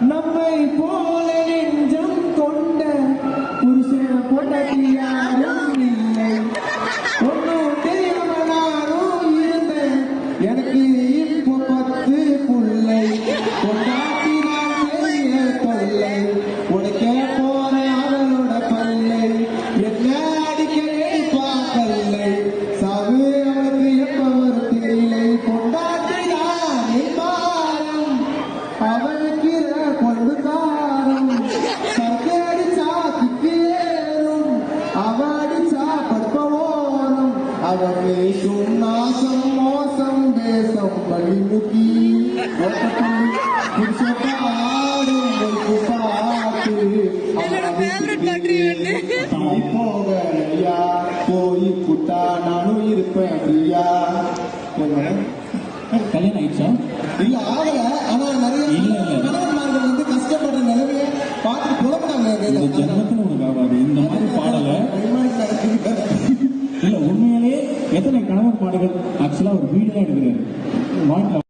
நம்மை போல நெஞ்சம் கொண்ட புருஷன பொண்டாட்டி யாரும் இல்லை. ஒன்னும் தெரியாம நானும் இருந்தேன், எனக்கு இப்போ 10 புள்ளை. பொண்டாட்டி நான் பெரிய தொல்லை, உடைக்க போறேன் அவளோட பல்லை. என்ன அடிக்கவே பார்க்கலை, சாவு அவளுக்கு எப்ப வரும் தெரியலை. பொண்டாட்டி நான் பாரம், அவளுக்கு கொண்டு காரம். சர்க்கை அடிச்சா திக்கு ஏறும், அவ அடிச்சா படுப்ப ஓரம். அவ பேசும் நாசம் மோசம் தேசம் வழிமுகி ஆடும் பாட்டு. போகலையா போய் குட்டா நானும் இருப்பேன் ஐயா. கல்யாணம் ஆயிடுச்சா? இல்ல ஆகல, ஆனா நிறைய கணவன்மார்கள் வந்து கஷ்டப்படுற நிலைமையை பார்த்து புலம்புறாங்க. ஜென்மத்துல உனக்கு ஆகாது இந்த மாதிரி பாடல. இல்ல உண்மையிலே எத்தனை கணவன் பாடல்கள் ஆக்சுவலா ஒரு வீடு தான் எடுக்கிறாரு.